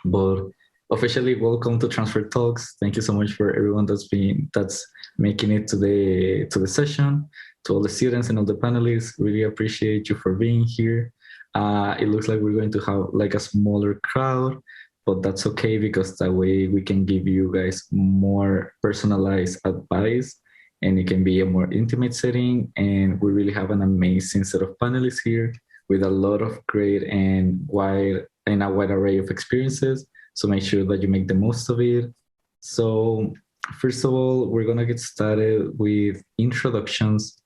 But officially, welcome to Transfer Talks. Thank you so much for everyone that's making it to the session, to all the students and all the panelists. Really appreciate you for being here. It looks like we're going to have like a smaller crowd, but that's okay because that way we can give you guys more personalized advice and it can be a more intimate setting. And we really have an amazing set of panelists here with a lot of great and a wide array of experiences. So make sure that you make the most of it. So first of all, we're gonna get started with introductions,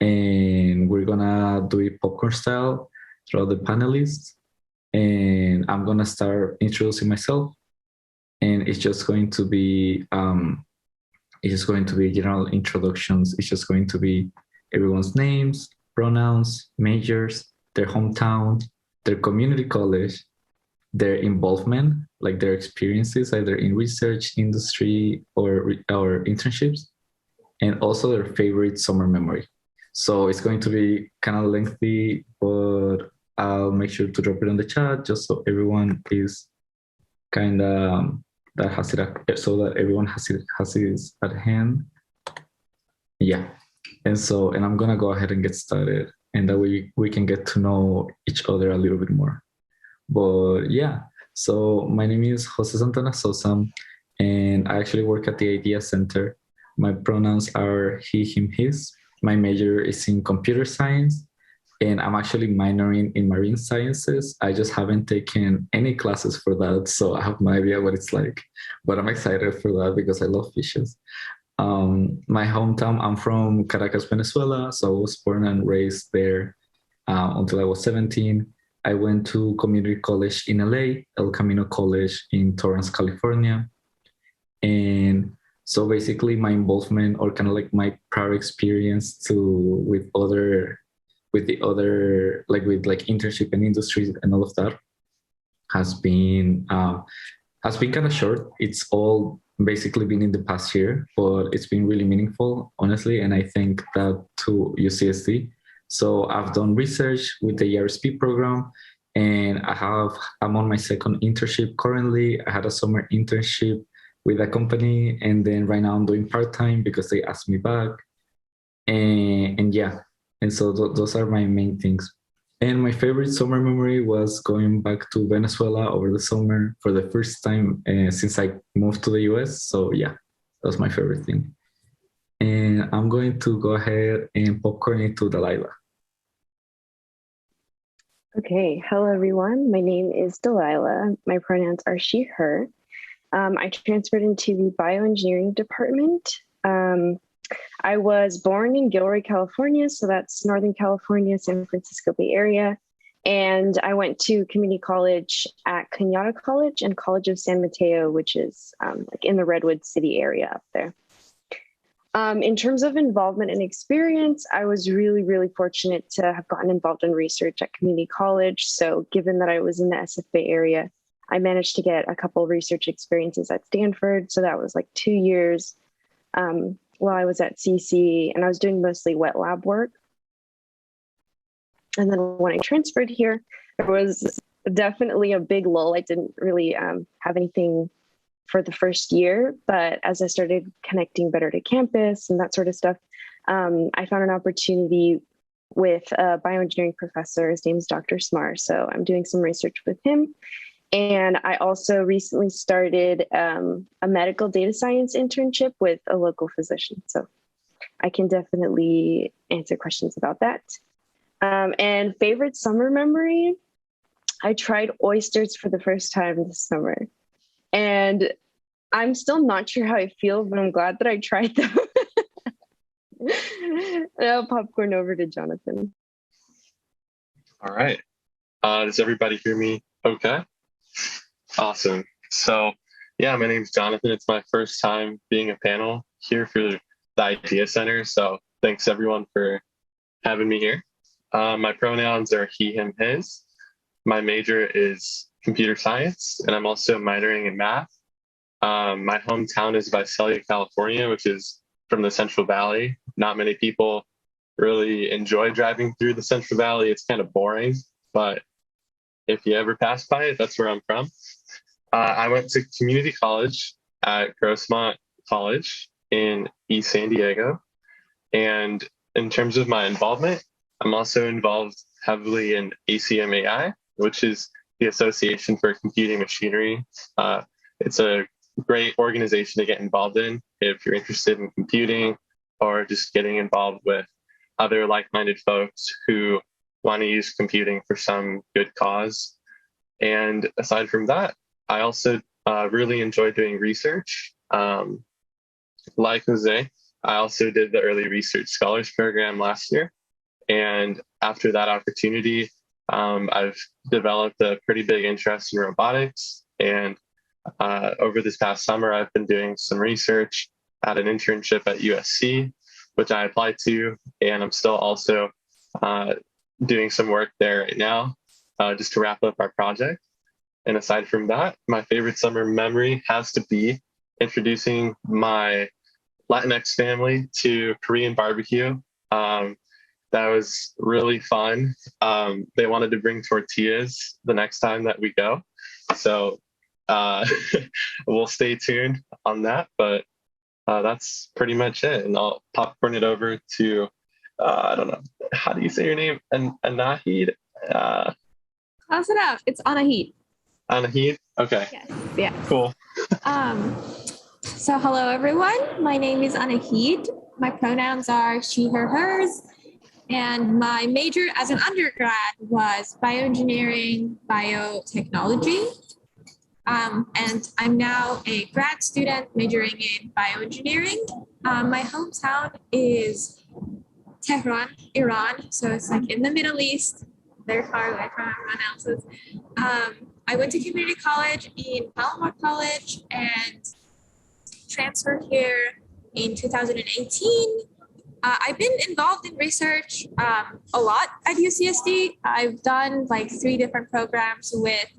and we're gonna do it popcorn style throughout the panelists. And I'm gonna start introducing myself, and it's just going to be general introductions. It's just going to be everyone's names, pronouns, majors, their hometown, their community college, their involvement, like their experiences, either in research, industry, or internships, and also their favorite summer memory. So it's going to be kind of lengthy, but I'll make sure to drop it in the chat just so everyone is kind of that has it so that everyone has it at hand. Yeah, and I'm gonna go ahead and get started, and that we can get to know each other a little bit more. But yeah, so my name is Jose Santana Sosa, and I actually work at the Idea Center. My pronouns are he, him, his. My major is in computer science, and I'm actually minoring in marine sciences. I just haven't taken any classes for that, so I have no idea what it's like. But I'm excited for that because I love fishes. My hometown, I'm from Caracas, Venezuela, so I was born and raised there until I was 17. I went to community college in LA, El Camino College in Torrance, California. And so basically my involvement or kind of like my prior experience to with the other like internship and industries and all of that has been uh, has been kind of short. It's all basically been in the past year, but it's been really meaningful, honestly. And I think that to UCSD. So I've done research with the ERSP program, and I'm on my second internship currently. I had a summer internship with a company, and then right now I'm doing part time because they asked me back. And yeah, and so those are my main things. And my favorite summer memory was going back to Venezuela over the summer for the first time since I moved to the US. So yeah, that was my favorite thing. And I'm going to go ahead and popcorn it to Delilah. Okay, hello everyone. My name is Delilah. My pronouns are she, her. I transferred into the bioengineering department. I was born in Gilroy, California, so that's Northern California, San Francisco Bay Area. And I went to community college at Cañada College and College of San Mateo, which is like in the Redwood City area up there. In terms of involvement and experience, I was really, really fortunate to have gotten involved in research at community college. So given that I was in the SF Bay area, I managed to get a couple of research experiences at Stanford. So that was like 2 years while I was at CC, and I was doing mostly wet lab work. And then when I transferred here, there was definitely a big lull. I didn't really have anything for the first year, but as I started connecting better to campus and that sort of stuff, I found an opportunity with a bioengineering professor. His name is Dr. Smar. So I'm doing some research with him. And I also recently started a medical data science internship with a local physician. So I can definitely answer questions about that. And favorite summer memory, I tried oysters for the first time this summer. And I'm still not sure how I feel, but I'm glad that I tried them. I'll popcorn over to Jonathan. All right. Does everybody hear me okay? Awesome. So yeah, my name's Jonathan. It's my first time being a panel here for the Idea Center. So thanks everyone for having me here. My pronouns are he, him, his. My major is computer science, and I'm also minoring in math. My hometown is Visalia, California, which is from the Central Valley. Not many people really enjoy driving through the Central Valley. It's kind of boring, but if you ever pass by it, that's where I'm from. I went to community college at Grossmont College in East San Diego. And in terms of my involvement, I'm also involved heavily in ACMAI, which is the Association for Computing Machinery. It's a great organization to get involved in if you're interested in computing or just getting involved with other like-minded folks who want to use computing for some good cause. And aside from that, I also really enjoy doing research. Like Jose, I also did the Early Research Scholars Program last year. And after that opportunity, I've developed a pretty big interest in robotics. And over this past summer, I've been doing some research at an internship at USC, which I applied to. And I'm still also doing some work there right now, just to wrap up our project. And aside from that, my favorite summer memory has to be introducing my Latinx family to Korean barbecue. That was really fun. They wanted to bring tortillas the next time that we go. So we'll stay tuned on that, but that's pretty much it. And I'll popcorn it over to, I don't know, how do you say your name? Anahid? Close enough. It's Anahid. Anahid? Okay. Yes. Yeah. Cool. So hello, everyone. My name is Anahid. My pronouns are she, her, hers. And my major as an undergrad was bioengineering, biotechnology. And I'm now a grad student majoring in bioengineering. My hometown is Tehran, Iran. So it's like in the Middle East, very far away from everyone else's. I went to community college in Palomar College and transferred here in 2018. I've been involved in research a lot at UCSD. I've done like 3 different programs with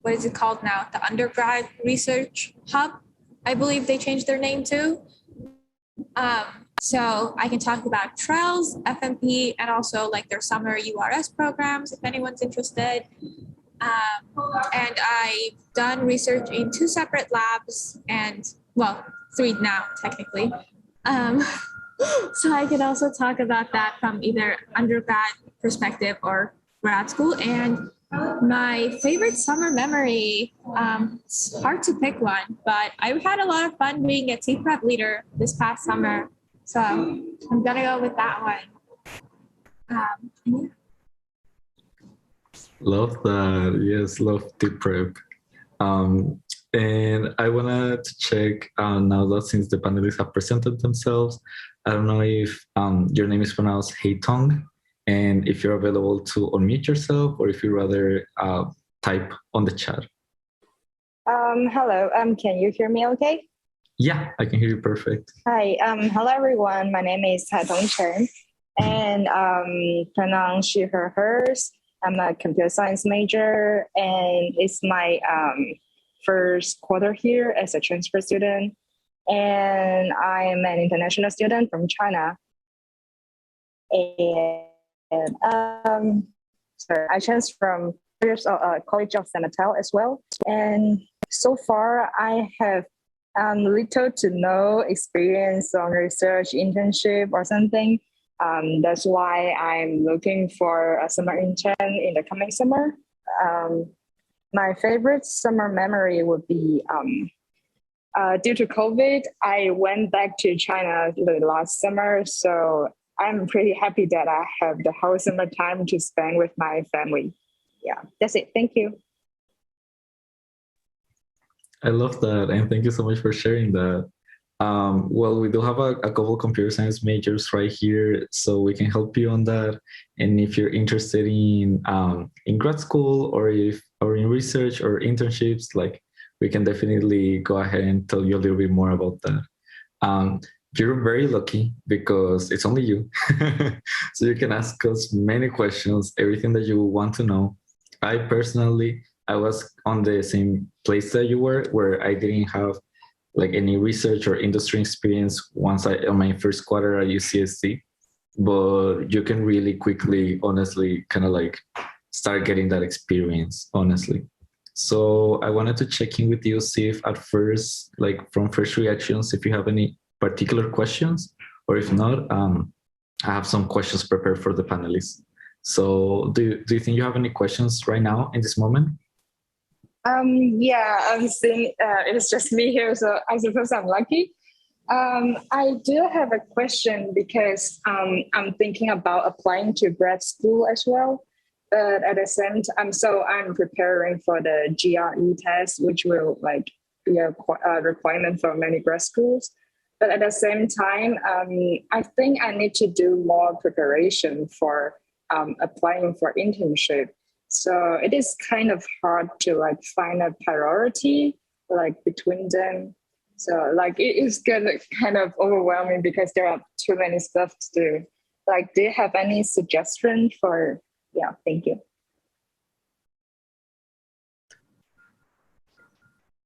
what is it called now? The Undergrad Research Hub. I believe they changed their name too. So I can talk about TRELS, FMP, and also like their summer URS programs if anyone's interested. And I've done research in 2 separate labs and, well, 3 now technically. So I can also talk about that from either undergrad perspective or grad school. And my favorite summer memory, it's hard to pick one, but I've had a lot of fun being a tea prep leader this past summer. So I'm gonna go with that one. Yeah. Love that. Yes, love tea prep. And I wanted to check now that since the panelists have presented themselves, I don't know if your name is pronounced Heitong, and if you're available to unmute yourself or if you rather type on the chat. Hello, can you hear me okay? Yeah, I can hear you perfect. Hi, hello everyone. My name is Haitong Chen, and pronoun she, her, hers. I'm a computer science major, and it's my first quarter here as a transfer student. And I am an international student from China. And sorry, I transferred from College of San Mateo as well. And so far, I have little to no experience on research internship or something. That's why I'm looking for a summer intern in the coming summer. My favorite summer memory would be due to COVID, I went back to China the last summer. So I'm pretty happy that I have the whole summer time to spend with my family. Yeah, that's it. Thank you. I love that. And thank you so much for sharing that. Well, we do have a couple computer science majors right here, so we can help you on that. And if you're interested in grad school or in research or internships, like we can definitely go ahead and tell you a little bit more about that. You're very lucky because it's only you. So you can ask us many questions, everything that you want to know. I personally, I was on the same place that you were, where I didn't have like any research or industry experience once on my first quarter at UCSD, but you can really quickly, honestly, kind of like start getting that experience, honestly. So I wanted to check in with you, see if at first, like from first reactions, if you have any particular questions, or if not, I have some questions prepared for the panelists. So do you think you have any questions right now in this moment? Yeah, I'm seeing it's just me here, so I suppose I'm lucky. I do have a question because I'm thinking about applying to grad school as well. But at the same time, so I'm preparing for the GRE test, which will like be a requirement for many grad schools. But at the same time, I think I need to do more preparation for applying for internship. So it is kind of hard to like find a priority like between them. So like it is kind of overwhelming because there are too many stuff to do. Like, do you have any suggestion for? Yeah, thank you.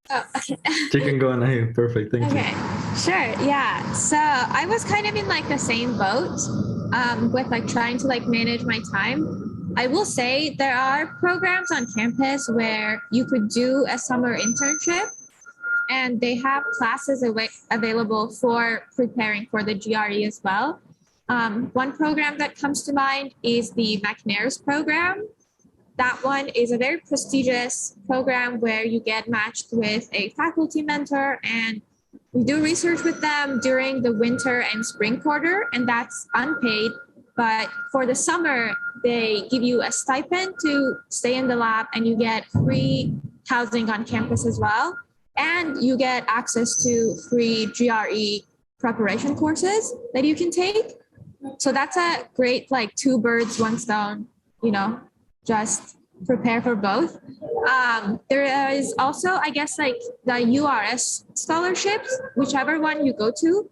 Oh, okay. You can go on ahead. Perfect. Thank you. Okay, sure. Yeah. So I was kind of in like the same boat with like trying to like manage my time. I will say there are programs on campus where you could do a summer internship, and they have classes available for preparing for the GRE as well. One program that comes to mind is the McNair's program. That one is a very prestigious program where you get matched with a faculty mentor, and we do research with them during the winter and spring quarter, and that's unpaid. But for the summer, they give you a stipend to stay in the lab, and you get free housing on campus as well. And you get access to free GRE preparation courses that you can take. So that's a great, like, two birds, one stone, just prepare for both. There is also, I guess, like the URS scholarships, whichever one you go to,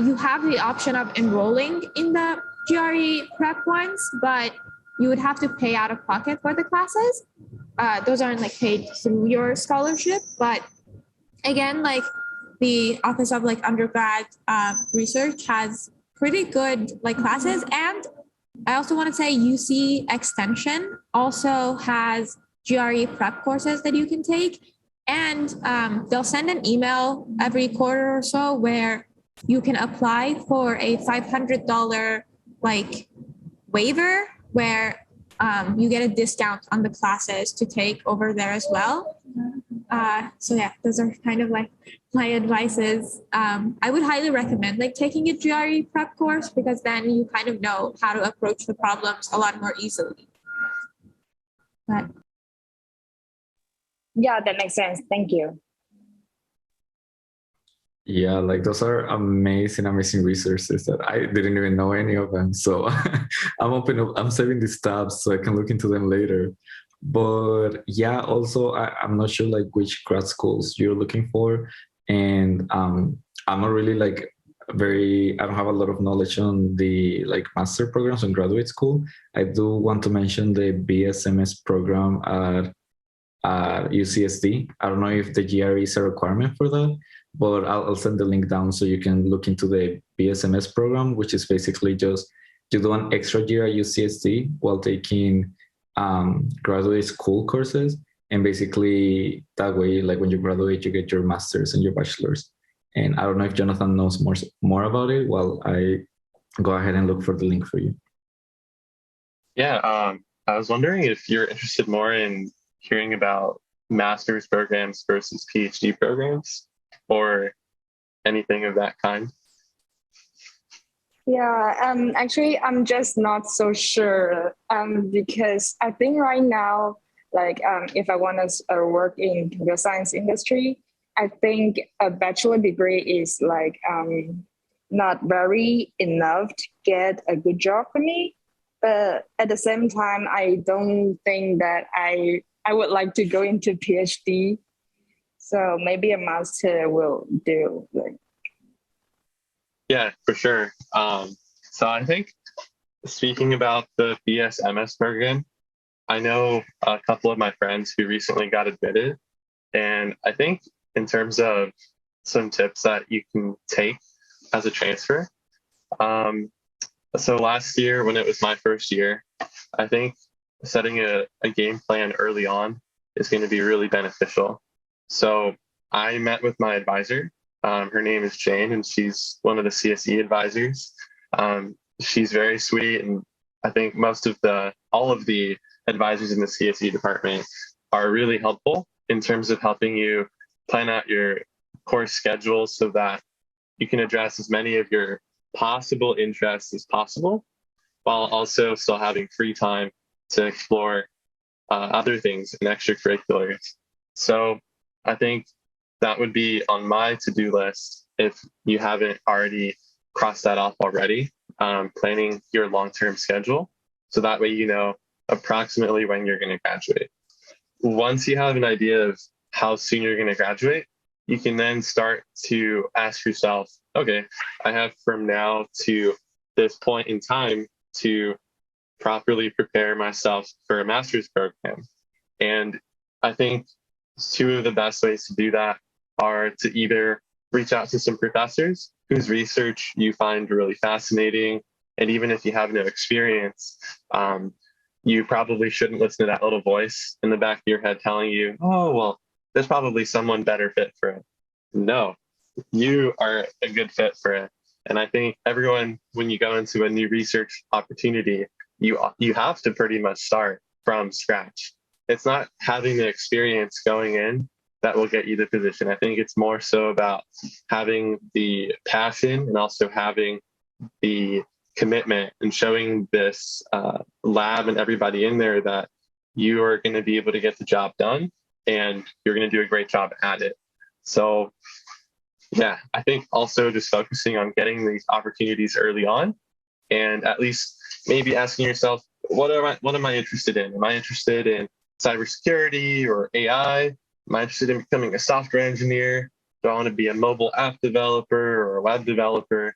you have the option of enrolling in the GRE prep ones, but you would have to pay out of pocket for the classes. Those aren't like paid through your scholarship, but again, like the Office of like Undergrad Research has pretty good like classes. And I also want to say UC Extension also has GRE prep courses that you can take. And they'll send an email every quarter or so where you can apply for a $500 like waiver where you get a discount on the classes to take over there as well. So yeah, those are kind of like my advices. I would highly recommend like taking a GRE prep course because then you kind of know how to approach the problems a lot more easily. But Yeah, that makes sense. Thank you. Yeah, like those are amazing resources that I didn't even know any of them. So I'm saving these tabs so I can look into them later. But yeah, also I'm not sure like which grad schools you're looking for. And I'm not really like I don't have a lot of knowledge on the like master programs in graduate school. I do want to mention the BSMS program at UCSD. I don't know if the GRE is a requirement for that, but I'll send the link down so you can look into the BSMS program, which is basically just you do an extra year at UCSD while taking graduate school courses. And basically that way, like when you graduate, you get your master's and your bachelor's. And I don't know if Jonathan knows more about it. Well, I go ahead and look for the link for you. Yeah, I was wondering if you're interested more in hearing about master's programs versus PhD programs or anything of that kind. Yeah, actually, I'm just not so sure because I think right now, like if I want to work in computer science industry, I think a bachelor degree is like not very enough to get a good job for me. But at the same time, I don't think that I would like to go into PhD. So maybe a master will do. Yeah, for sure. So I think speaking about the BSMS program, I know a couple of my friends who recently got admitted. And I think in terms of some tips that you can take as a transfer. So last year, when it was my first year, I think setting a game plan early on is going to be really beneficial. So I met with my advisor. Her name is Jane, and she's one of the CSE advisors. She's very sweet, and I think all of the advisors in the CSE department are really helpful in terms of helping you plan out your course schedule so that you can address as many of your possible interests as possible, while also still having free time to explore other things and extracurriculars. So I think that would be on my to-do list if you haven't already crossed that off already, planning your long-term schedule. So that way you know approximately when you're going to graduate. Once you have an idea of how soon you're going to graduate, you can then start to ask yourself, okay, I have from now to this point in time to properly prepare myself for a master's program. And I think two of the best ways to do that are to either reach out to some professors whose research you find really fascinating. And even if you have no experience, you probably shouldn't listen to that little voice in the back of your head telling you, oh, well, there's probably someone better fit for it. No, you are a good fit for it. And I think everyone, when you go into a new research opportunity, you have to pretty much start from scratch. It's not having the experience going in that will get you the position. I think it's more so about having the passion and also having the commitment and showing this lab and everybody in there that you are going to be able to get the job done and you're going to do a great job at it. So yeah, I think also just focusing on getting these opportunities early on and at least maybe asking yourself, what am I interested in? Am I interested in cybersecurity or AI? Am I interested in becoming a software engineer? Do I want to be a mobile app developer or a web developer?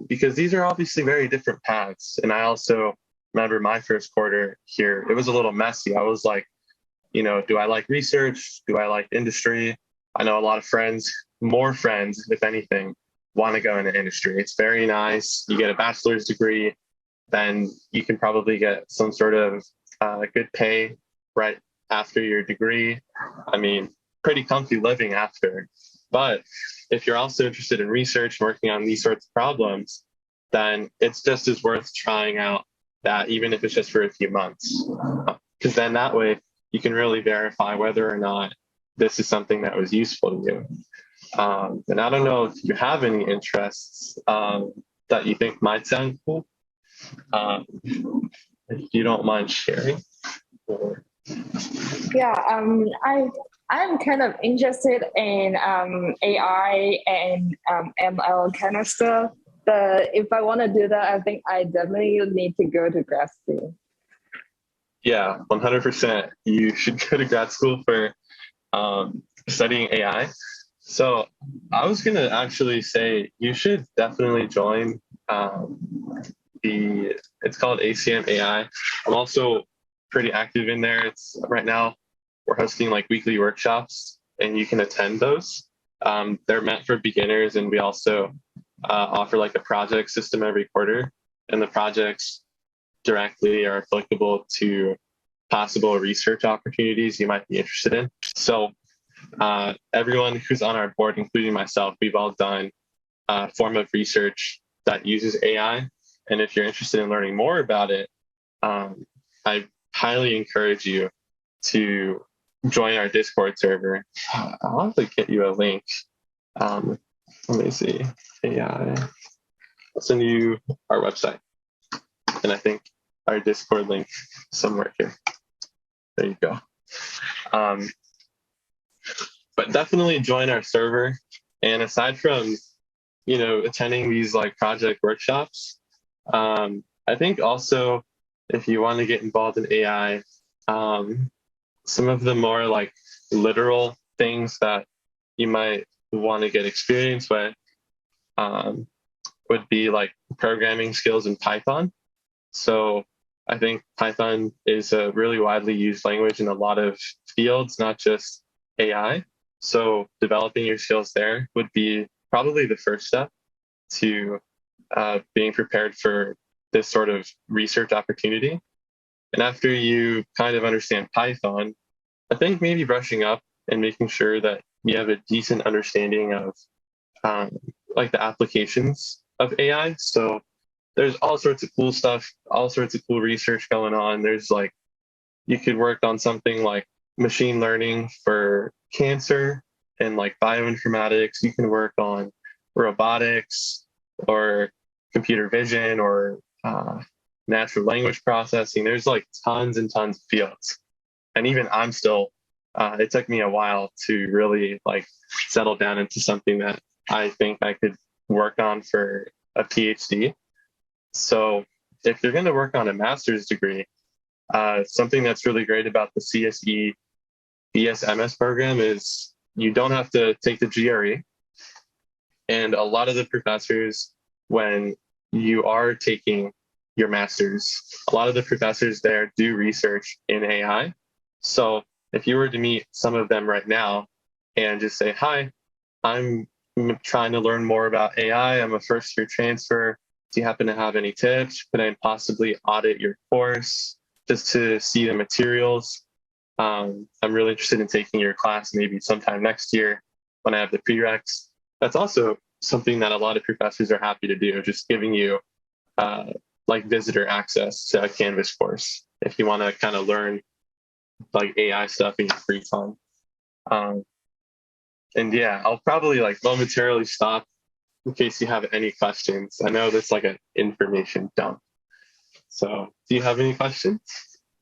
Because these are obviously very different paths. And I also remember my first quarter here, it was a little messy. I was like, do I like research? Do I like industry? I know a lot of friends, more friends, if anything, want to go into industry. It's very nice. You get a bachelor's degree, then you can probably get some sort of good pay right after your degree. I mean, pretty comfy living after. But if you're also interested in research, working on these sorts of problems, then it's just as worth trying out that, even if it's just for a few months. Because then that way you can really verify whether or not this is something that was useful to you. And I don't know if you have any interests that you think might sound cool. If you don't mind sharing. Or... Yeah, I'm kind of interested in AI and ML kind of stuff. But if I want to do that, I think I definitely need to go to grad school. Yeah, 100%. You should go to grad school for studying AI. So I was going to actually say you should definitely join it's called ACM AI. I'm also pretty active in there. It's right now we're hosting like weekly workshops and you can attend those. They're meant for beginners, and we also offer like a project system every quarter, and the projects directly are applicable to possible research opportunities you might be interested in. So everyone who's on our board, including myself, we've all done a form of research that uses AI. And if you're interested in learning more about it, I highly encourage you to join our Discord server. I'll have to get you a link. Let me see. AI. I'll send you our website. And I think our Discord link somewhere here. There you go. But definitely join our server. And aside from, attending these like project workshops, I think also if you want to get involved in AI, some of the more like literal things that you might want to get experience with would be like programming skills in Python. So I think Python is a really widely used language in a lot of fields, not just AI. So developing your skills there would be probably the first step to being prepared for this sort of research opportunity. And after you kind of understand Python, I think maybe brushing up and making sure that you have a decent understanding of like the applications of AI. So there's all sorts of cool stuff, all sorts of cool research going on. There's like, you could work on something like machine learning for cancer and like bioinformatics. You can work on robotics or computer vision or natural language processing. There's like tons and tons of fields. And even I'm still, it took me a while to really like settle down into something that I think I could work on for a PhD. So if you're going to work on a master's degree, something that's really great about the CSE BSMS program is you don't have to take the GRE. And a lot of the professors, when you are taking your master's, a lot of the professors there do research in AI. So if you were to meet some of them right now and just say, hi, I'm trying to learn more about AI. I'm a first year transfer. Do you happen to have any tips? Could I possibly audit your course just to see the materials? I'm really interested in taking your class maybe sometime next year when I have the prereqs. That's also something that a lot of professors are happy to do, just giving you like visitor access to a Canvas course if you want to kind of learn like AI stuff in your free time. And yeah, I'll probably like momentarily stop in case you have any questions. I know that's like an information dump. So do you have any questions?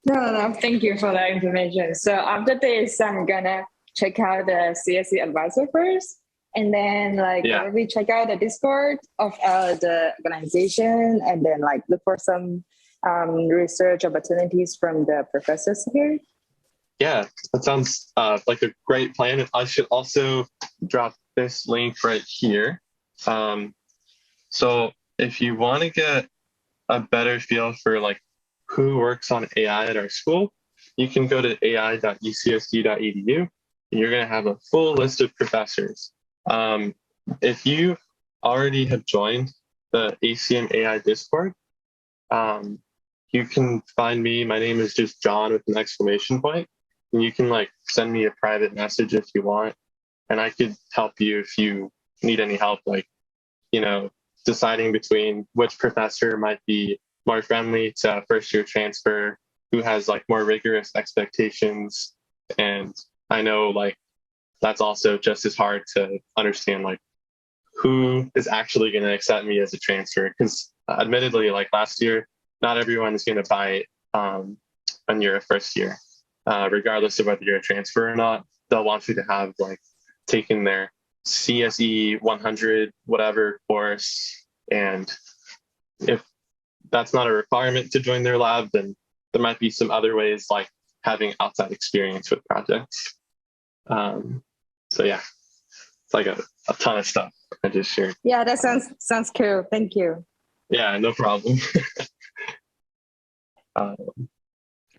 No. Thank you for that information. So after this, I'm gonna check out the CSE advisor first, and then like maybe check out the Discord of the organization, and then like look for some research opportunities from the professors here. Yeah, that sounds like a great plan. I should also drop this link right here. So if you want to get a better feel for like who works on AI at our school, you can go to ai.ucsd.edu and you're going to have a full list of professors. If you already have joined the ACM AI Discord, you can find me. My name is just John with an exclamation point. And you can like send me a private message if you want. And I could help you if you need any help, like, you know, deciding between which professor might be more friendly to a first year transfer, who has like more rigorous expectations. And I know like that's also just as hard to understand like who is actually going to accept me as a transfer. Because admittedly, like last year, not everyone is going to buy it when you're a first year. Regardless of whether you're a transfer or not, they'll want you to have like taken their CSE 100 whatever course. And if that's not a requirement to join their lab, then there might be some other ways like having outside experience with projects. So yeah, it's like a ton of stuff I just shared. Yeah, that sounds cool. Thank you. Yeah, no problem.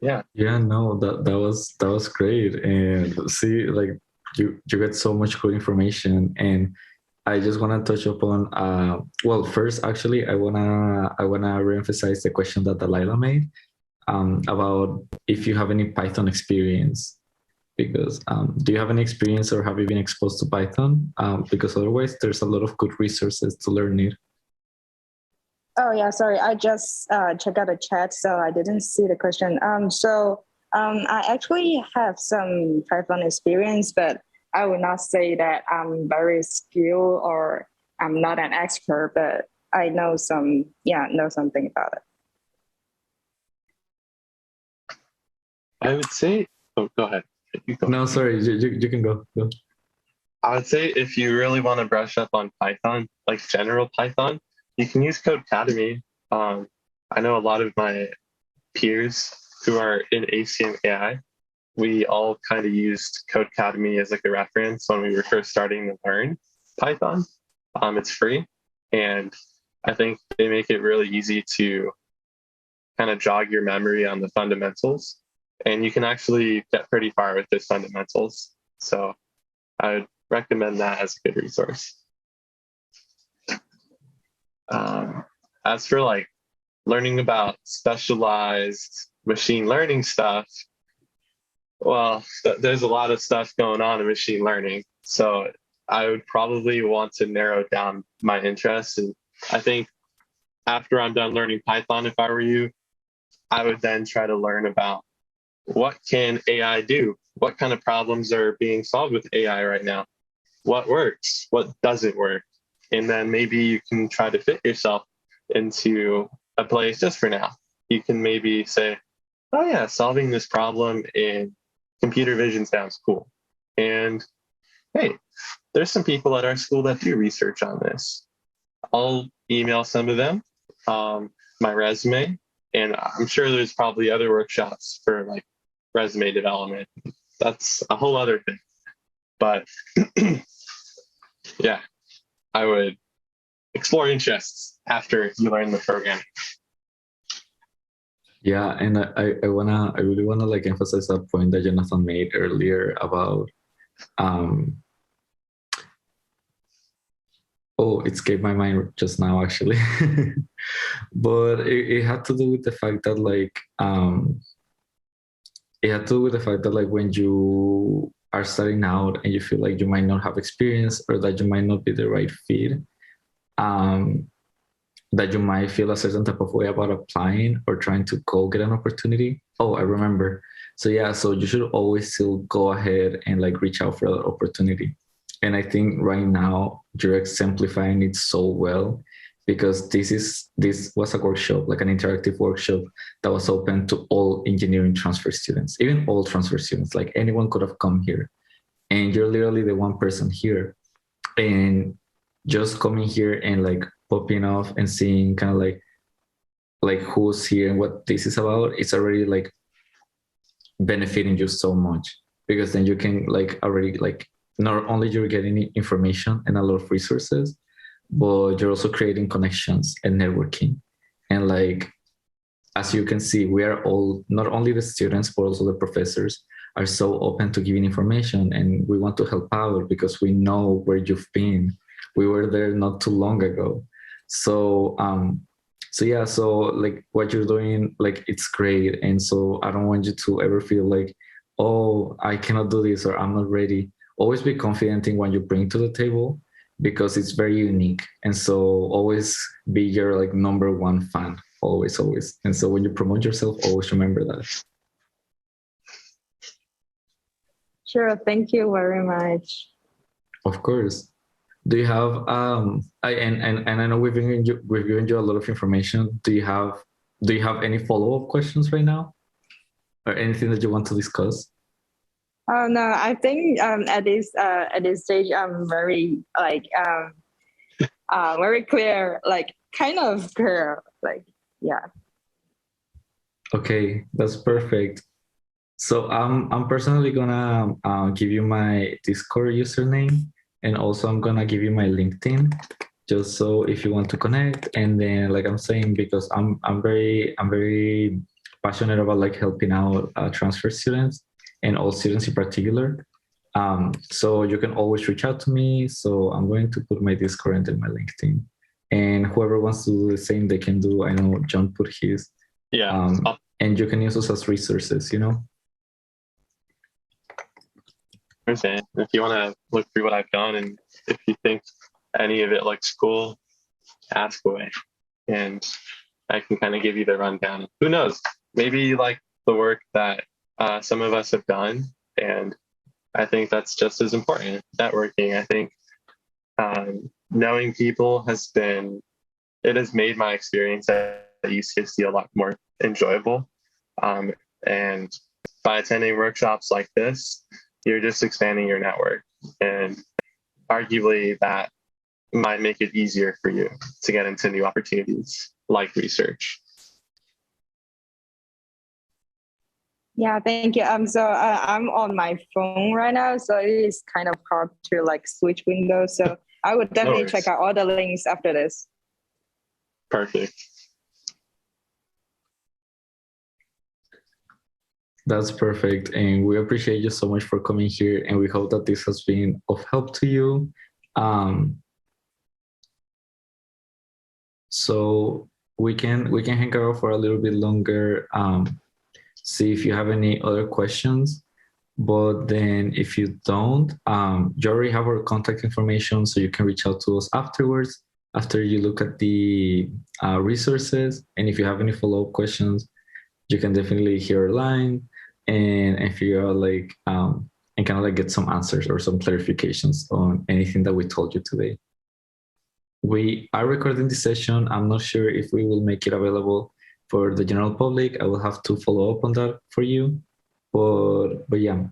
Yeah. No, that was great. And see, like you get so much cool information. And I just want to touch upon well, first actually I wanna reemphasize the question that Delilah made about if you have any Python experience, because do you have any experience or have you been exposed to Python? Because otherwise there's a lot of good resources to learn it. Oh yeah, sorry. I just checked out the chat, so I didn't see the question. I actually have some Python experience, but I would not say that I'm very skilled or I'm not an expert, but I know something about it. I would say, oh, go ahead. You go. No, sorry, you can go. I would say if you really want to brush up on Python, like general Python, you can use Codecademy. I know a lot of my peers who are in ACM AI, we all kind of used Codecademy as like a reference when we were first starting to learn Python. It's free, and I think they make it really easy to kind of jog your memory on the fundamentals, and you can actually get pretty far with those fundamentals. So I would recommend that as a good resource. As for like learning about specialized machine learning stuff, well, there's a lot of stuff going on in machine learning. So I would probably want to narrow down my interests. And I think after I'm done learning Python, if I were you, I would then try to learn about what can AI do? What kind of problems are being solved with AI right now? What works? What doesn't work? And then maybe you can try to fit yourself into a place just for now. You can maybe say, oh yeah, solving this problem in computer vision sounds cool. And hey, there's some people at our school that do research on this. I'll email some of them my resume, and I'm sure there's probably other workshops for like resume development. That's a whole other thing. But yeah, I would explore interests after you learn the programming. Yeah, and I really wanna like emphasize that point that Jonathan made earlier about oh, it escaped my mind just now actually. But it had to do with the fact that like it had to do with the fact that like when you are starting out and you feel like you might not have experience or that you might not be the right fit, that you might feel a certain type of way about applying or trying to go get an opportunity. Oh, I remember. So yeah, so you should always still go ahead and like reach out for that opportunity. And I think right now you're exemplifying it so well, because this was a workshop, like an interactive workshop that was open to all engineering transfer students, even all transfer students, like anyone could have come here. And you're literally the one person here. And just coming here and like popping off and seeing kind of like who's here and what this is about, it's already like benefiting you so much, because then you can like already like not only you're getting information and a lot of resources, but you're also creating connections and networking. And like, as you can see, we are all, not only the students, but also the professors are so open to giving information, and we want to help out because we know where you've been. We were there not too long ago. So, so yeah, so like what you're doing, like it's great. And so I don't want you to ever feel like, oh, I cannot do this or I'm not ready. Always be confident in what you bring to the table, because it's very unique. And so always be your like number one fan, always, always. And so when you promote yourself, always remember that. Sure, thank you very much. Of course. Do you have and I know we've given you a lot of information. Do you have any follow-up questions right now, or anything that you want to discuss? Oh no, I think at this stage I'm very like very clear, like kind of clear, like yeah. Okay, that's perfect. So I'm personally gonna give you my Discord username, and also I'm gonna give you my LinkedIn, just so if you want to connect. And then like I'm saying, because I'm very passionate about like helping out transfer students and all students in particular. So you can always reach out to me. So I'm going to put my Discord and my LinkedIn, and whoever wants to do the same, they can do. I know John put his. Yeah. And you can use us as resources, you know? Okay. If you want to look through what I've done, and if you think any of it looks cool, ask away. And I can kind of give you the rundown. Who knows? Maybe you like the work that some of us have done. And I think that's just as important. Networking, I think knowing people has made my experience at UCSD a lot more enjoyable. And by attending workshops like this, you're just expanding your network. And arguably that might make it easier for you to get into new opportunities like research. Yeah, thank you. So I'm on my phone right now, so it is kind of hard to like switch windows. So I would definitely check out all the links after this. Perfect. That's perfect. And we appreciate you so much for coming here. And we hope that this has been of help to you. So we can hang out for a little bit longer. See if you have any other questions. But then if you don't, you already have our contact information, so you can reach out to us afterwards, after you look at the resources. And if you have any follow-up questions, you can definitely hear our line and figure out like, and kind of like get some answers or some clarifications on anything that we told you today. We are recording this session. I'm not sure if we will make it available for the general public. I will have to follow up on that for you. But yeah,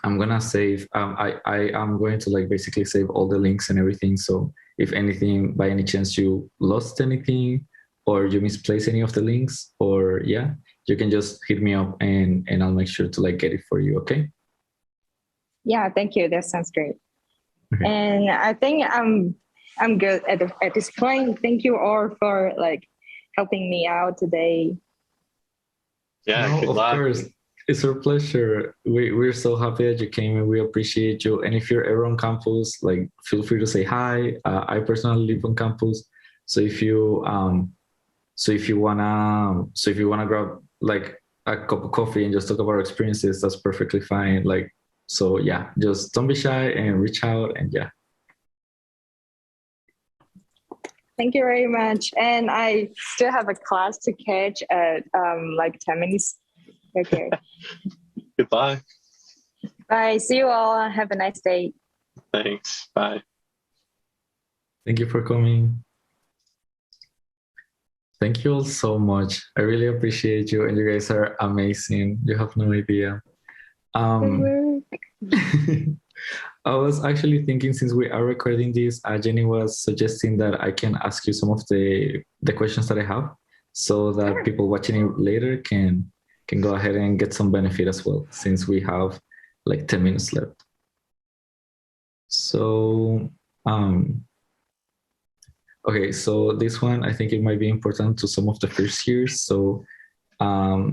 I'm gonna save. I am going to like basically save all the links and everything. So if anything, by any chance you lost anything or you misplaced any of the links, or yeah, you can just hit me up and I'll make sure to like get it for you. Okay. Yeah, thank you. That sounds great. Okay. And I think I'm good at this point. Thank you all for like helping me out today. Yeah, No, good of luck. course. It's our pleasure. We're so happy that you came and we appreciate you. And if you're ever on campus, like feel free to say hi. I personally live on campus. So if you wanna grab like a cup of coffee and just talk about our experiences, that's perfectly fine. Like, so yeah, just don't be shy and reach out and yeah. Thank you very much. And I still have a class to catch at like 10 minutes. Okay. Goodbye. Bye. See you all. Have a nice day. Thanks. Bye. Thank you for coming. Thank you all so much. I really appreciate you, and you guys are amazing. You have no idea. Good work. I was actually thinking, since we are recording this, Jenny was suggesting that I can ask you some of the questions that I have, so that Sure. people watching it later can go ahead and get some benefit as well, since we have like 10 minutes left. So okay, so this one, I think it might be important to some of the first years. So how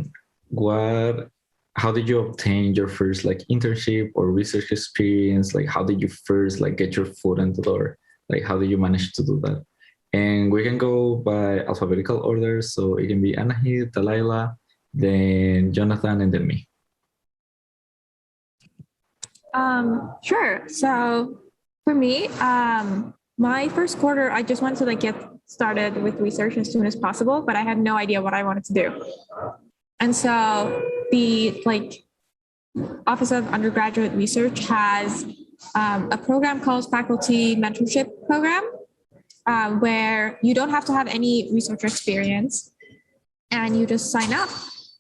did you obtain your first like internship or research experience? Like, how did you first like get your foot in the door? Like, how did you manage to do that? And we can go by alphabetical order. So it can be Anahid, Delilah, then Jonathan, and then me. Sure. So for me, my first quarter, I just wanted to like get started with research as soon as possible, but I had no idea what I wanted to do. And so the like Office of Undergraduate Research has a program called Faculty Mentorship Program, where you don't have to have any research experience and you just sign up.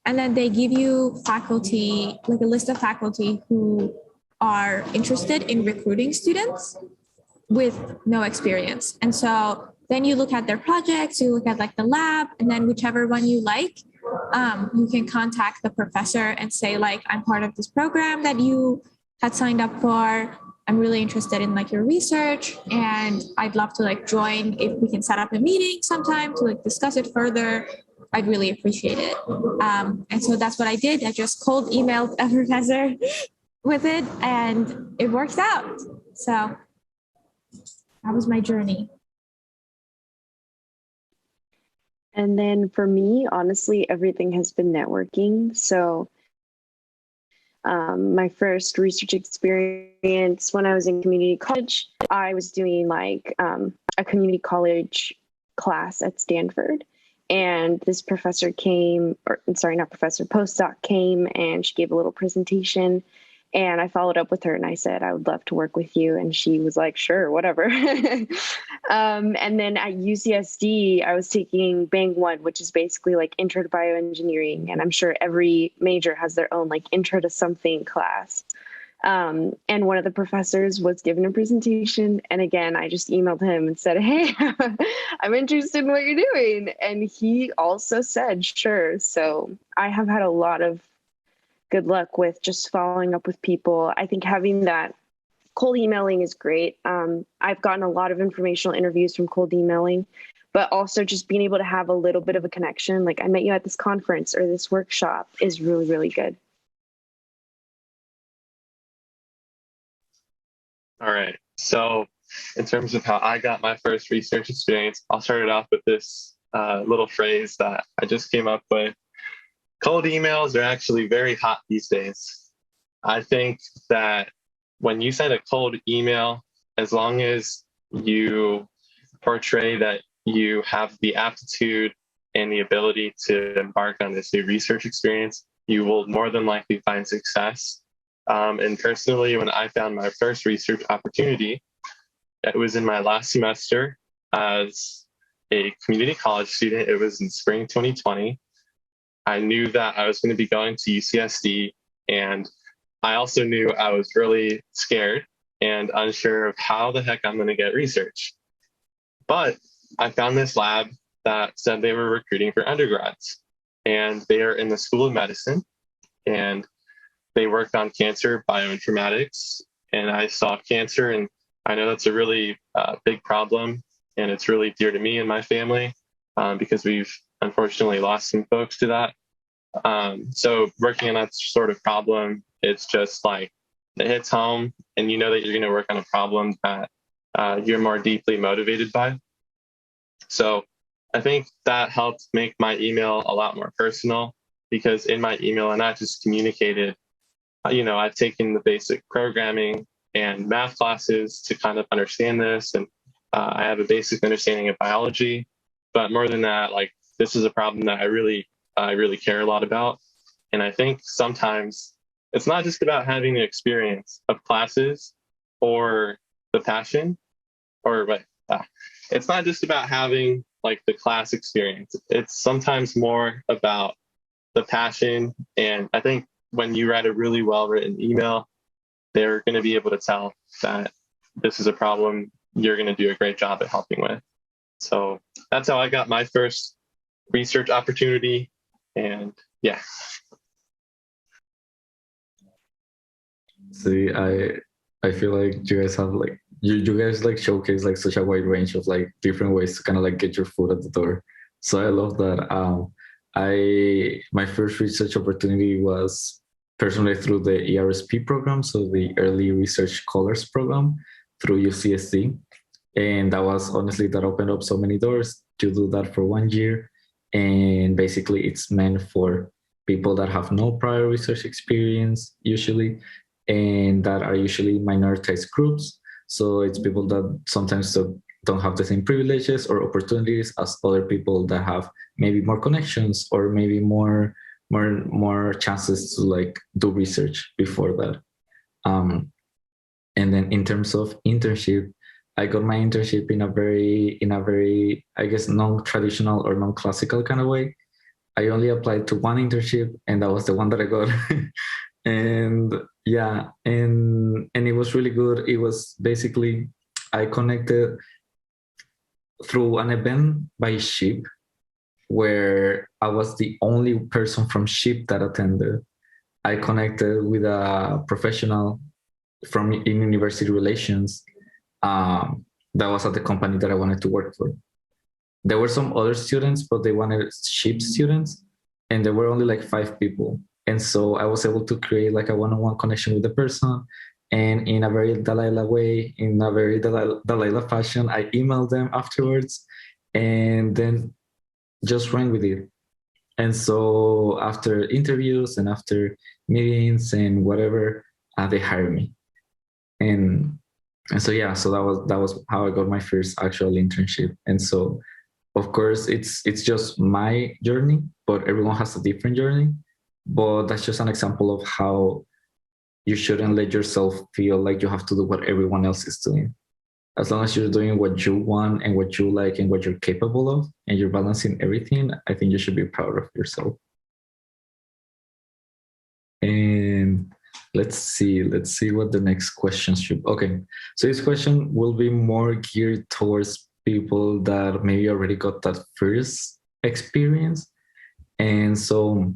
And then they give you faculty, like a list of faculty who are interested in recruiting students with no experience. And so then you look at their projects, you look at like the lab, and then whichever one you like, you can contact the professor and say like, I'm part of this program that you had signed up for. I'm really interested in like your research and I'd love to like join. If we can set up a meeting sometime to like discuss it further, I'd really appreciate it. And so that's what I did. I just cold emailed a professor with it and it worked out. So that was my journey. And then for me, honestly, everything has been networking. So my first research experience when I was in community college, I was doing like a community college class at Stanford. And this professor came, or sorry, not professor, postdoc came, and she gave a little presentation. And I followed up with her and I said, I would love to work with you. And she was like, sure, whatever. And then at UCSD, I was taking Bang 1, which is basically like intro to bioengineering. And I'm sure every major has their own like intro to something class. And one of the professors was given a presentation. And again, I just emailed him and said, hey, I'm interested in what you're doing. And he also said, sure. So I have had a lot of good luck with just following up with people. I think having that cold emailing is great. I've gotten a lot of informational interviews from cold emailing, but also just being able to have a little bit of a connection. Like, I met you at this conference or this workshop is really, really good. All right. So in terms of how I got my first research experience, I'll start it off with this little phrase that I just came up with. Cold emails are actually very hot these days. I think that when you send a cold email, as long as you portray that you have the aptitude and the ability to embark on this new research experience, you will more than likely find success. And personally, when I found my first research opportunity, it was in my last semester as a community college student. It was in spring 2020. I knew that I was going to be going to UCSD, and I also knew I was really scared and unsure of how the heck I'm going to get research. But I found this lab that said they were recruiting for undergrads, and they are in the School of Medicine, and they worked on cancer bioinformatics. And I saw cancer, and I know that's a really big problem, and it's really dear to me and my family because we've unfortunately lost some folks to that. So working on that sort of problem, it's just like it hits home, and you know that you're going to work on a problem that you're more deeply motivated by. So I think that helped make my email a lot more personal, because in my email, I not just communicated, I've taken the basic programming and math classes to kind of understand this, and I have a basic understanding of biology. But more than that, like, this is a problem that I really care a lot about. And I think sometimes it's not just about having the experience of classes or the passion, it's not just about having like the class experience. It's sometimes more about the passion. And I think when you write a really well-written email, they're going to be able to tell that this is a problem you're going to do a great job at helping with. So that's how I got my first research opportunity. And yeah. See, I feel like you guys have like you guys like showcase like such a wide range of like different ways to kind of like get your foot at the door. So I love that. My first research opportunity was personally through the ERSP program, so the Early Research Scholars program through UCSD. And that was honestly, that opened up so many doors to do that for 1 year. And basically it's meant for people that have no prior research experience usually, and that are usually minoritized groups. So it's people that sometimes don't have the same privileges or opportunities as other people that have maybe more connections or maybe more chances to like do research before that. And then in terms of internship, I got my internship in a very, I guess, non-traditional or non-classical kind of way. I only applied to one internship, and that was the one that I got. And yeah, and it was really good. It was basically, I connected through an event by SHIP, where I was the only person from SHIP that attended. I connected with a professional in university relations that was at the company that I wanted to work for. There were some other students, but they wanted SHIP students, and there were only like 5 people. And so I was able to create like a one-on-one connection with the person. And in a very Delilah way, in a very Delilah fashion, I emailed them afterwards and then just ran with it. And so after interviews and after meetings and whatever, they hired me. And so yeah, so that was how I got my first actual internship. And so of course it's just my journey, but everyone has a different journey. But that's just an example of how you shouldn't let yourself feel like you have to do what everyone else is doing. As long as you're doing what you want and what you like and what you're capable of, and you're balancing everything, I think you should be proud of yourself. And let's see what the next question should be. Okay, so this question will be more geared towards people that maybe already got that first experience. And so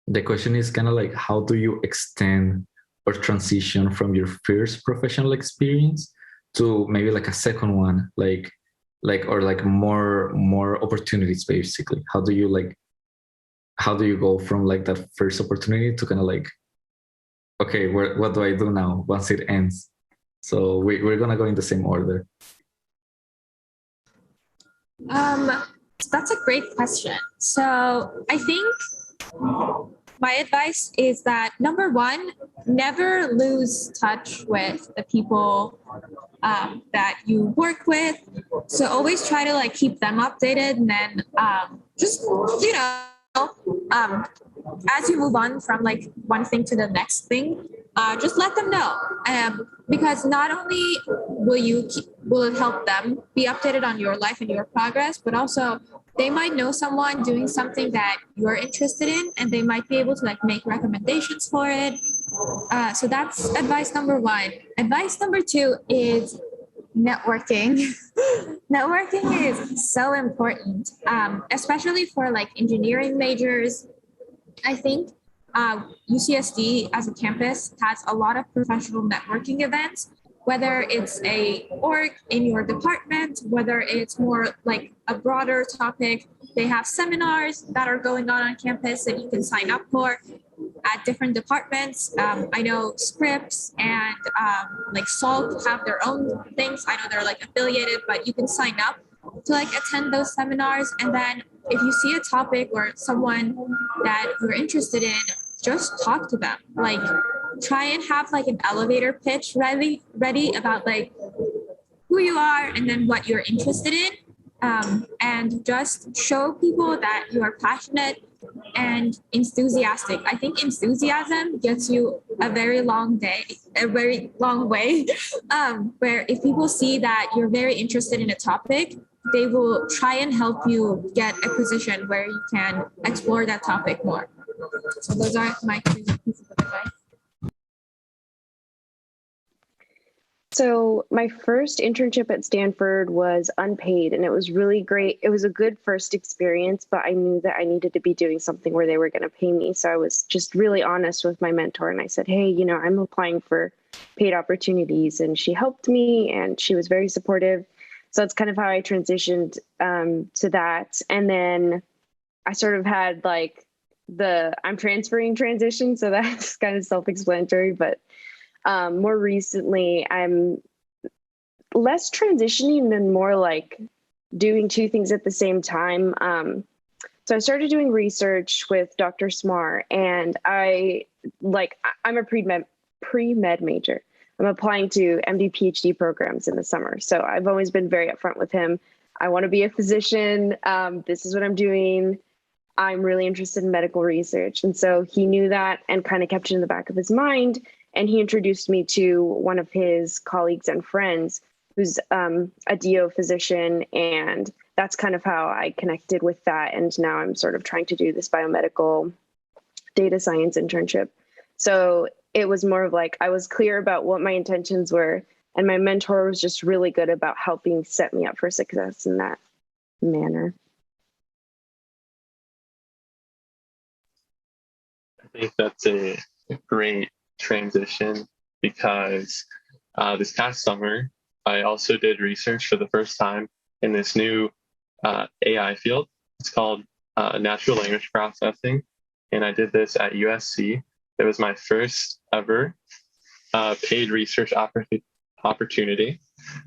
the question is kind of like, how do you extend or transition from your first professional experience to maybe like a second one, like more opportunities, basically? How do you go from like that first opportunity to kind of like, okay, what do I do now once it ends? So we're gonna go in the same order. That's a great question. So I think my advice is that number one, never lose touch with the people that you work with. So always try to like keep them updated, and then just um, as you move on from like one thing to the next thing, just let them know, because not only will it help them be updated on your life and your progress, but also they might know someone doing something that you're interested in, and they might be able to like make recommendations for it. So that's advice number one. Advice number two is networking. Networking is so important, especially for like engineering majors. I think UCSD as a campus has a lot of professional networking events, whether it's a org in your department, whether it's more like a broader topic. They have seminars that are going on campus that you can sign up for at different departments. I know Scripps and like Salt have their own things. I know they're like affiliated, but you can sign up to like attend those seminars. And then if you see a topic or someone that you're interested in, just talk to them. Like try and have like an elevator pitch ready about like who you are and then what you're interested in. And just show people that you are passionate and enthusiastic. I think enthusiasm gets you a very long way. Where if people see that you're very interested in a topic, they will try and help you get a position where you can explore that topic more. So those are my two pieces of advice. So my first internship at Stanford was unpaid, and it was really great. It was a good first experience, but I knew that I needed to be doing something where they were going to pay me. So I was just really honest with my mentor, and I said, hey, I'm applying for paid opportunities, and she helped me, and she was very supportive. So that's kind of how I transitioned to that. And then I sort of had like I'm transferring transition, so that's kind of self-explanatory, but more recently, I'm less transitioning than more like doing two things at the same time. So I started doing research with Dr. Smar, and I'm a pre-med major. I'm applying to MD PhD programs in the summer. So I've always been very upfront with him. I want to be a physician. This is what I'm doing. I'm really interested in medical research. And so he knew that and kind of kept it in the back of his mind. And he introduced me to one of his colleagues and friends who's a DO physician. And that's kind of how I connected with that. And now I'm sort of trying to do this biomedical data science internship. So it was more of like, I was clear about what my intentions were. And my mentor was just really good about helping set me up for success in that manner. I think that's a great transition because this past summer, I also did research for the first time in this new AI field. It's called natural language processing. And I did this at USC. It was my first ever paid research opportunity.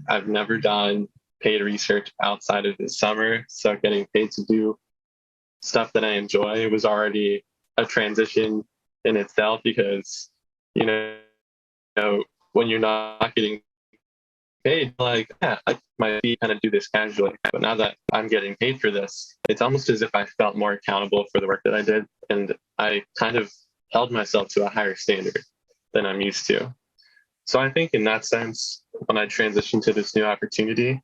I've never done paid research outside of the summer. So getting paid to do stuff that I enjoy was already a transition in itself because, when you're not getting paid, like, yeah, I might be kind of do this casually. But now that I'm getting paid for this, it's almost as if I felt more accountable for the work that I did. And I kind of held myself to a higher standard than I'm used to. So I think in that sense, when I transitioned to this new opportunity,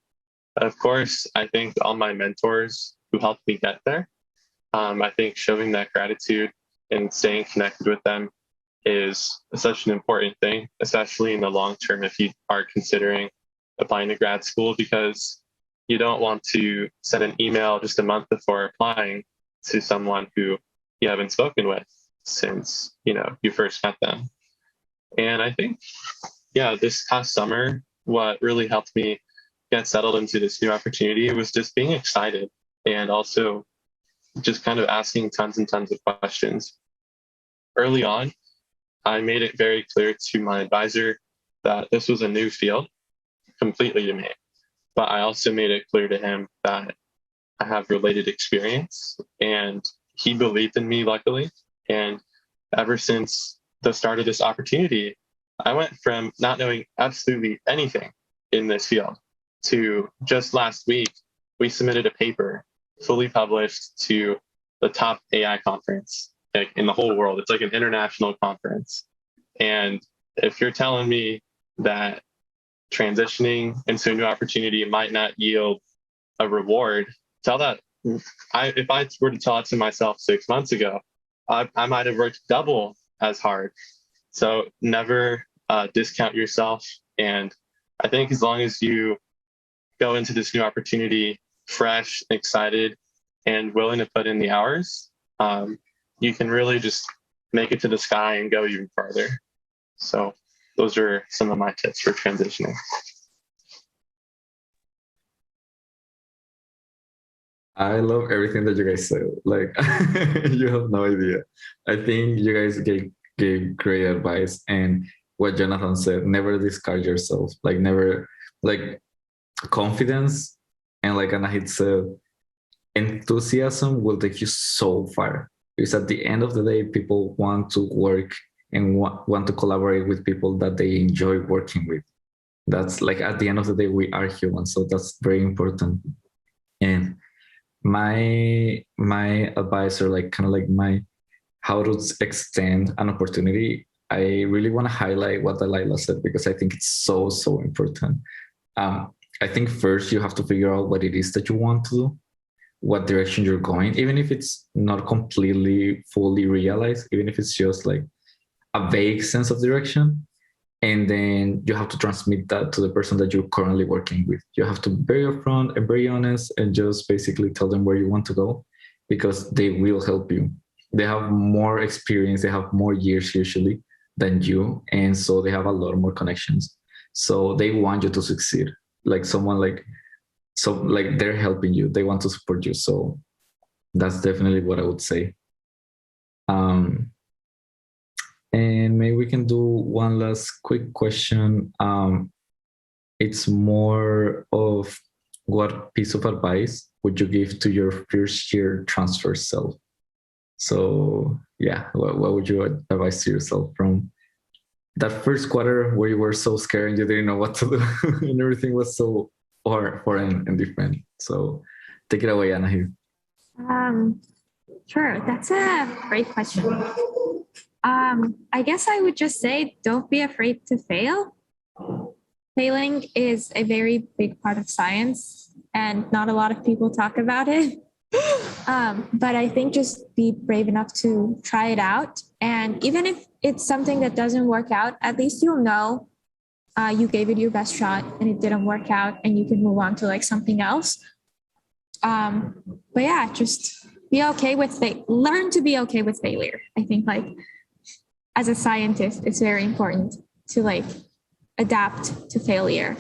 of course, I think all my mentors who helped me get there. I think showing that gratitude and staying connected with them is such an important thing, especially in the long term if you are considering applying to grad school, because you don't want to send an email just a month before applying to someone who you haven't spoken with since you first met them. And I think, this past summer, what really helped me get settled into this new opportunity was just being excited and also just kind of asking tons and tons of questions. Early on, I made it very clear to my advisor that this was a new field completely to me. But I also made it clear to him that I have related experience, and he believed in me, luckily. And ever since the start of this opportunity, I went from not knowing absolutely anything in this field to just last week, we submitted a paper fully published to the top AI conference like in the whole world. It's like an international conference. And if you're telling me that transitioning into a new opportunity might not yield a reward, tell that. If I were to tell it to myself 6 months ago, I might have worked double as hard. So never discount yourself. And I think as long as you go into this new opportunity fresh, excited, and willing to put in the hours, you can really just make it to the sky and go even farther. So those are some of my tips for transitioning. I love everything that you guys said. Like, you have no idea. I think you guys gave great advice. And what Jonathan said, never discard yourself. Like, never, like, confidence. And like Anahit said, enthusiasm will take you so far. Because at the end of the day, people want to work and want to collaborate with people that they enjoy working with. That's like, at the end of the day, we are humans. So that's very important. And my advice, or like kind of like my how to extend an opportunity, I really want to highlight what Delilah said, because I think it's so important. I think first you have to figure out what it is that you want to do, what direction you're going, even if it's not completely fully realized, even if it's just like a vague sense of direction. And then you have to transmit that to the person that you're currently working with. You have to be very upfront and very honest and just basically tell them where you want to go, because they will help you. They have more experience, they have more years usually than you. And so they have a lot more connections. So they want you to succeed. Like someone like they're helping you. They want to support you. So that's definitely what I would say. And maybe we can do one last quick question. It's more of, what piece of advice would you give to your first year transfer self? So yeah, what would you advise to yourself from that first quarter where you were so scared and you didn't know what to do and everything was so foreign and different? So take it away, Anna here. Sure, that's a great question. I guess I would just say, don't be afraid to fail. Failing is a very big part of science, and not a lot of people talk about it. But I think just be brave enough to try it out. And even if it's something that doesn't work out, at least you'll know you gave it your best shot and it didn't work out, and you can move on to like something else. But yeah, just be okay with learn to be okay with failure. I think like as a scientist, it's very important to like adapt to failure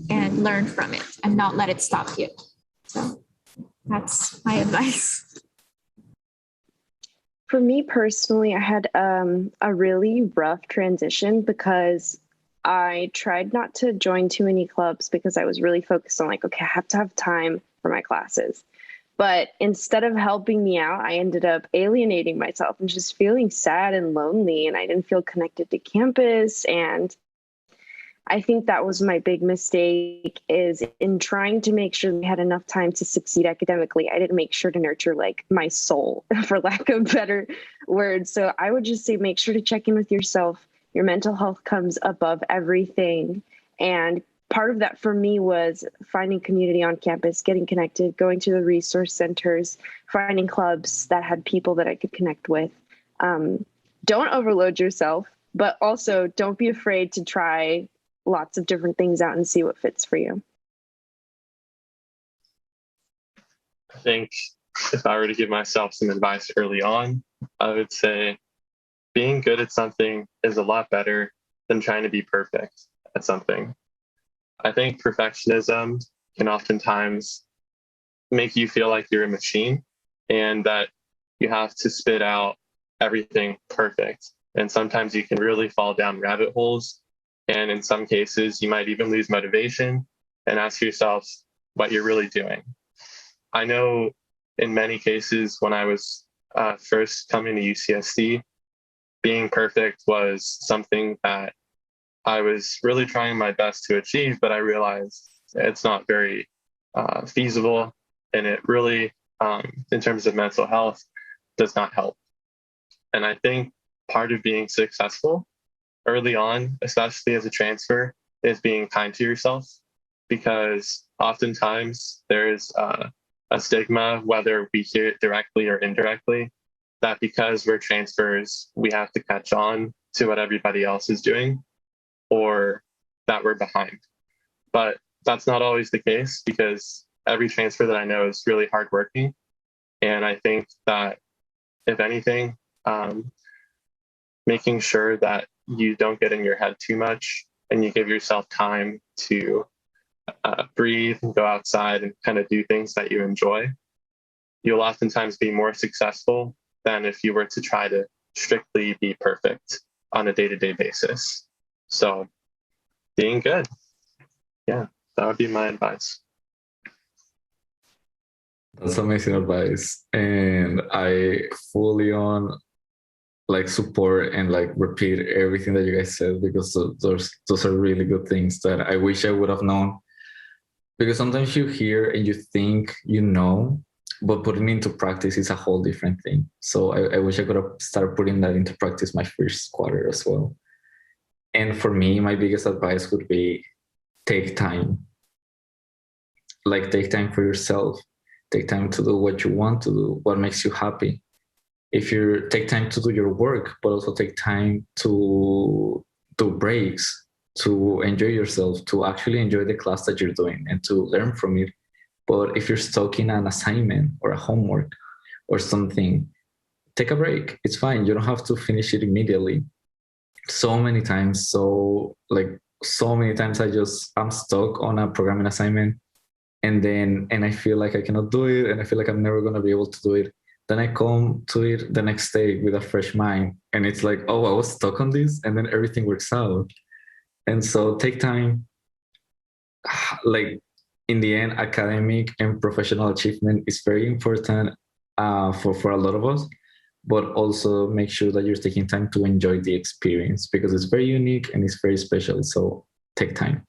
and learn from it and not let it stop you. So that's my advice. For me personally, I had a really rough transition because I tried not to join too many clubs because I was really focused on like, okay, I have to have time for my classes. But instead of helping me out, I ended up alienating myself and just feeling sad and lonely, and I didn't feel connected to campus. And I think that was my big mistake, is in trying to make sure we had enough time to succeed academically, I didn't make sure to nurture like my soul, for lack of better words. So I would just say, make sure to check in with yourself. Your mental health comes above everything. And part of that for me was finding community on campus, getting connected, going to the resource centers, finding clubs that had people that I could connect with. Don't overload yourself, but also don't be afraid to try lots of different things out and see what fits for you. I think if I were to give myself some advice early on, I would say being good at something is a lot better than trying to be perfect at something. I think perfectionism can oftentimes make you feel like you're a machine and that you have to spit out everything perfect. And sometimes you can really fall down rabbit holes. And in some cases, you might even lose motivation and ask yourself what you're really doing. I know in many cases when I was first coming to UCSD, being perfect was something that I was really trying my best to achieve, but I realized it's not very feasible, and it really, in terms of mental health, does not help. And I think part of being successful early on, especially as a transfer, is being kind to yourself, because oftentimes there is a stigma, whether we hear it directly or indirectly, that because we're transfers, we have to catch on to what everybody else is doing, or that we're behind. But that's not always the case, because every transfer that I know is really hardworking. And I think that, if anything, making sure that you don't get in your head too much and you give yourself time to breathe and go outside and kind of do things that you enjoy, you'll oftentimes be more successful than if you were to try to strictly be perfect on a day-to-day basis. So being good. Yeah, that would be my advice. That's amazing advice. And I fully on like support and like repeat everything that you guys said, because those are really good things that I wish I would have known. Because sometimes you hear and you think you know, but putting into practice is a whole different thing. So I wish I could have started putting that into practice my first quarter as well. And for me, my biggest advice would be take time. Like, take time for yourself. Take time to do what you want to do, what makes you happy. If you take time to do your work, but also take time to do breaks, to enjoy yourself, to actually enjoy the class that you're doing and to learn from it. But if you're stuck in an assignment or a homework or something, take a break. It's fine. You don't have to finish it immediately. So many times I'm stuck on a programming assignment, and I feel like I cannot do it, and I feel like I'm never going to be able to do it. Then I come to it the next day with a fresh mind, and it's like, oh, I was stuck on this, and then everything works out. And so take time. Like, in the end, academic and professional achievement is very important for a lot of us, but also make sure that you're taking time to enjoy the experience, because it's very unique and it's very special. So take time.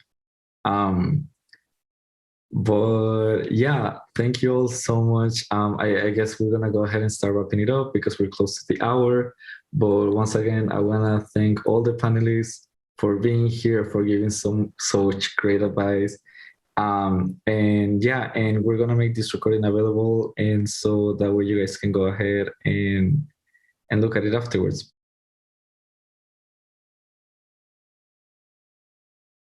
But yeah, thank you all so much. I guess we're gonna go ahead and start wrapping it up because we're close to the hour. But once again, I wanna thank all the panelists for being here, for giving such great advice. And yeah, and we're gonna make this recording available, and so that way you guys can go ahead and look at it afterwards.